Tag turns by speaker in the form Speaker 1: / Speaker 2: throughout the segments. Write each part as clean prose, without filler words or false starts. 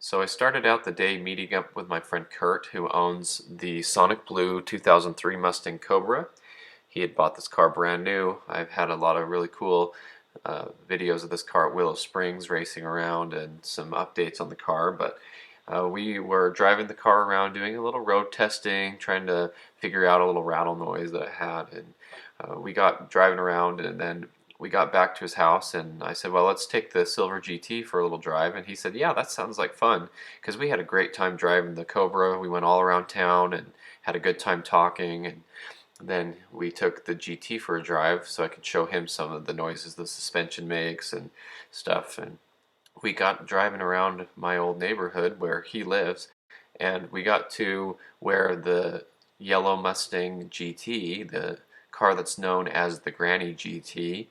Speaker 1: So I started out the day meeting up with my friend Kurt, who owns the Sonic Blue 2003 Mustang Cobra. He had bought this car brand new. I've had a lot of really cool videos of this car at Willow Springs racing around and some updates on the car, but we were driving the car around doing a little road testing, trying to figure out a little rattle noise that it had, and we got driving around, and then we got back to his house, and I said, well, let's take the Silver GT for a little drive. And he said, yeah, that sounds like fun, because we had a great time driving the Cobra. We went all around town and had a good time talking, and then we took the GT for a drive so I could show him some of the noises the suspension makes and stuff. And we got driving around my old neighborhood where he lives, and we got to where the yellow Mustang GT, the car that's known as the Granny GT,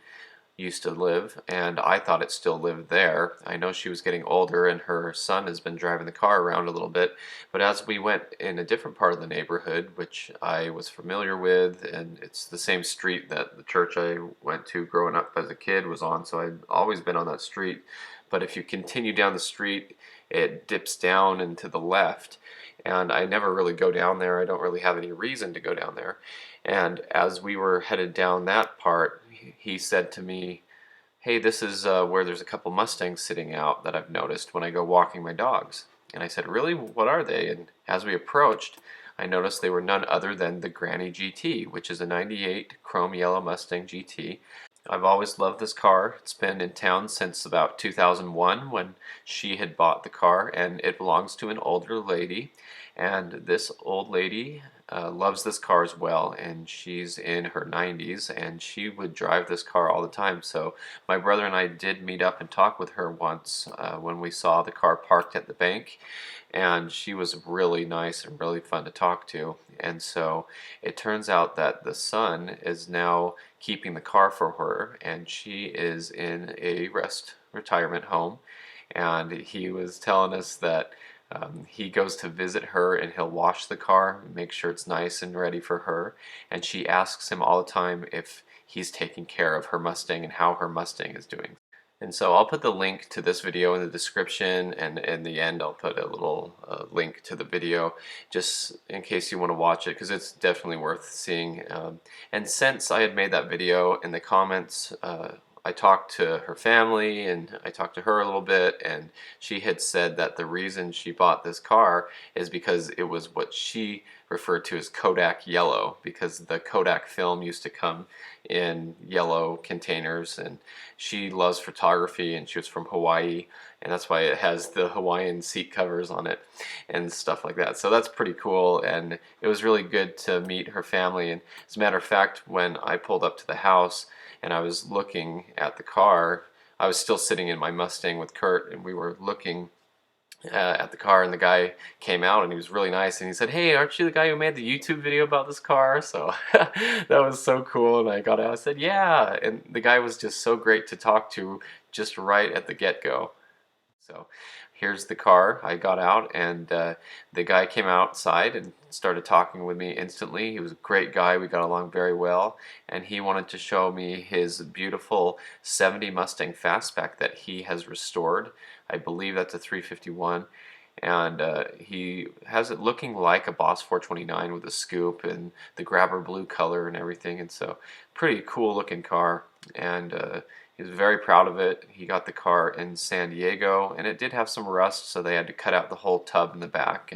Speaker 1: used to live, and I thought it still lived there. I know she was getting older and her son has been driving the car around a little bit, but as we went in a different part of the neighborhood, which I was familiar with, and it's the same street that the church I went to growing up as a kid was on, so I'd always been on that street. But if you continue down the street, it dips down and to the left, and I never really go down there. I don't really have any reason to go down there. And as we were headed down that part, he said to me, hey, this is where there's a couple Mustangs sitting out that I've noticed when I go walking my dogs. And I said, really? What are they? And as we approached, I noticed they were none other than the Granny GT, which is a 98 chrome yellow Mustang GT. I've always loved this car. It's been in town since about 2001 when she had bought the car, and it belongs to an older lady. And this old lady loves this car as well, and she's in her 90s, and she would drive this car all the time. So my brother and I did meet up and talk with her once when we saw the car parked at the bank, and she was really nice and really fun to talk to. And so it turns out that the son is now keeping the car for her, and she is in a retirement home. And he was telling us that he goes to visit her and he'll wash the car, make sure it's nice and ready for her. And she asks him all the time if he's taking care of her Mustang and how her Mustang is doing. And so I'll put the link to this video in the description, and in the end I'll put a little link to the video just in case you want to watch it, because it's definitely worth seeing. And since I had made that video, in the comments I talked to her family and I talked to her a little bit, and she had said that the reason she bought this car is because it was what she referred to as Kodak yellow, because the Kodak film used to come in yellow containers, and she loves photography and she was from Hawaii, and that's why it has the Hawaiian seat covers on it and stuff like that. So that's pretty cool, and it was really good to meet her family. And as a matter of fact, when I pulled up to the house and I was looking at the car, I was still sitting in my Mustang with Kurt, and we were looking at the car, and the guy came out and he was really nice, and he said, hey, aren't you the guy who made the YouTube video about this car? So that was so cool, and I got out, I said, yeah, and the guy was just so great to talk to just right at the get-go. So here's the car. I got out, and the guy came outside and started talking with me instantly. He was a great guy. We got along very well, and he wanted to show me his beautiful 70 Mustang Fastback that he has restored. I believe that's a 351, and he has it looking like a Boss 429 with a scoop and the grabber blue color and everything, and so pretty cool looking car. And he was very proud of it. He got the car in San Diego, and it did have some rust, so they had to cut out the whole tub in the back,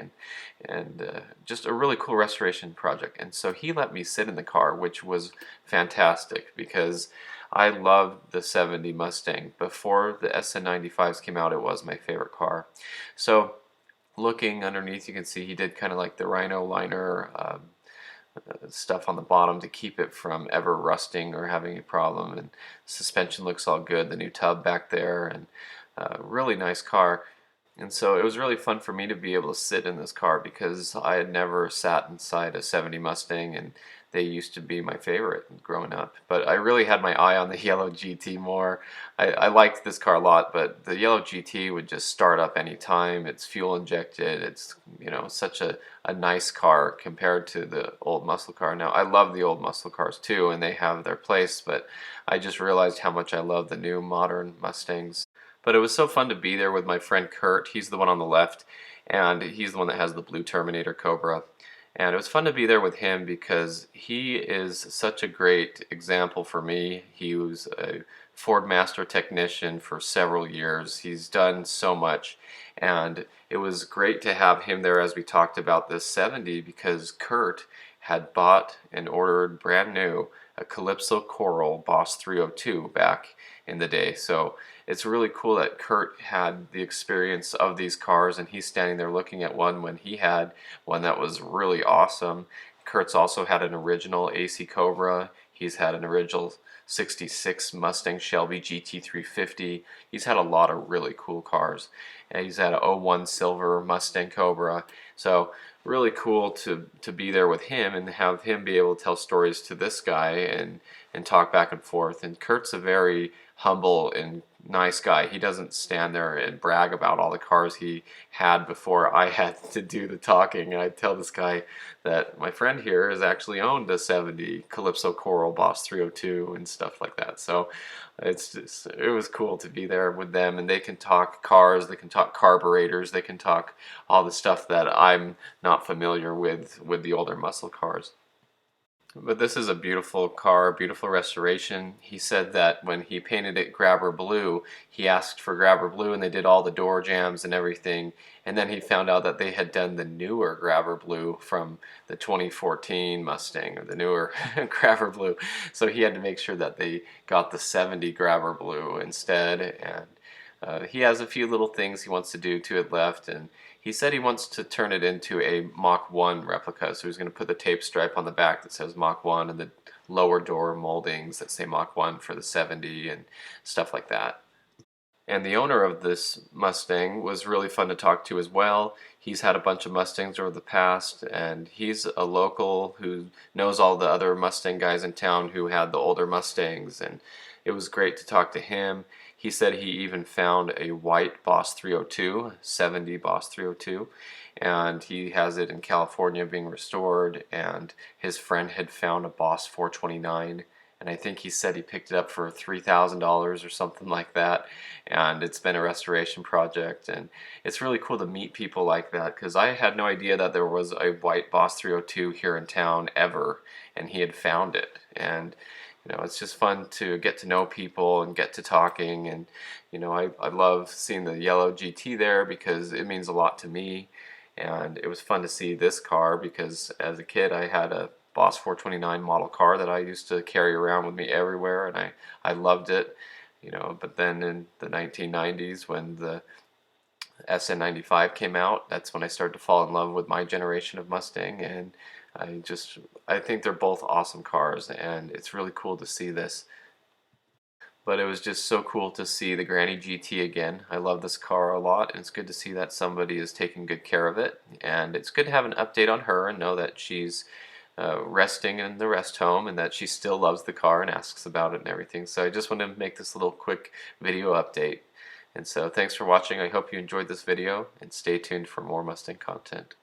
Speaker 1: and just a really cool restoration project. And so he let me sit in the car, which was fantastic, because I loved the 70 Mustang. Before the SN95s came out, it was my favorite car. So looking underneath, you can see he did kind of like the Rhino liner stuff on the bottom to keep it from ever rusting or having a problem, and suspension looks all good, the new tub back there, and really nice car. And so it was really fun for me to be able to sit in this car, because I had never sat inside a 70 Mustang, and they used to be my favorite growing up. But I really had my eye on the yellow GT more. I liked this car a lot, but the yellow GT would just start up anytime. It's fuel injected. It's, you know, such a nice car compared to the old muscle car. Now, I love the old muscle cars too, and they have their place, but I just realized how much I love the new modern Mustangs. But it was so fun to be there with my friend Kurt. He's the one on the left, and he's the one that has the blue Terminator Cobra. And it was fun to be there with him because he is such a great example for me. He was a Ford Master technician for several years. He's done so much, and it was great to have him there as we talked about this 70 because Kurt had bought and ordered brand new a Calypso Coral Boss 302 back in the day. So it's really cool that Kurt had the experience of these cars and he's standing there looking at one when he had one that was really awesome. Kurt's also had an original AC Cobra. He's had an original 66 Mustang Shelby GT350. He's had a lot of really cool cars. And he's had an '01 silver Mustang Cobra. So really cool to be there with him and have him be able to tell stories to this guy and talk back and forth. And Kurt's a very humble and nice guy. He doesn't stand there and brag about all the cars he had before I had to do the talking. And I tell this guy that my friend here has actually owned a 70 Calypso Coral Boss 302 and stuff like that. So it was cool to be there with them, and they can talk cars, they can talk carburetors, they can talk all the stuff that I'm not familiar with the older muscle cars. But this is a beautiful car, beautiful restoration. He said that when he painted it Grabber Blue, he asked for Grabber Blue and they did all the door jambs and everything. And then he found out that they had done the newer Grabber Blue from the 2014 Mustang, or the newer Grabber Blue. So he had to make sure that they got the 70 Grabber Blue instead. And he has a few little things he wants to do to it left, and he said he wants to turn it into a Mach 1 replica, so he's going to put the tape stripe on the back that says Mach 1 and the lower door moldings that say Mach 1 for the 70 and stuff like that. And the owner of this Mustang was really fun to talk to as well. He's had a bunch of Mustangs over the past, and he's a local who knows all the other Mustang guys in town who had the older Mustangs, and it was great to talk to him. He said he even found a white Boss 302, 70 Boss 302, and he has it in California being restored, and his friend had found a Boss 429, and I think he said he picked it up for $3,000 or something like that, and it's been a restoration project. And it's really cool to meet people like that, because I had no idea that there was a white Boss 302 here in town ever, and he had found it. And it's just fun to get to know people and get to talking. And I love seeing the yellow GT there because it means a lot to me, and it was fun to see this car because as a kid I had a Boss 429 model car that I used to carry around with me everywhere, and I loved it. But then in the 1990s when the SN95 came out, that's when I started to fall in love with my generation of Mustang. And I think they're both awesome cars, and it's really cool to see this. But it was just so cool to see the Granny GT again. I love this car a lot, and it's good to see that somebody is taking good care of it. And it's good to have an update on her and know that she's resting in the rest home and that she still loves the car and asks about it and everything. So I just wanted to make this little quick video update. And so thanks for watching. I hope you enjoyed this video, and stay tuned for more Mustang content.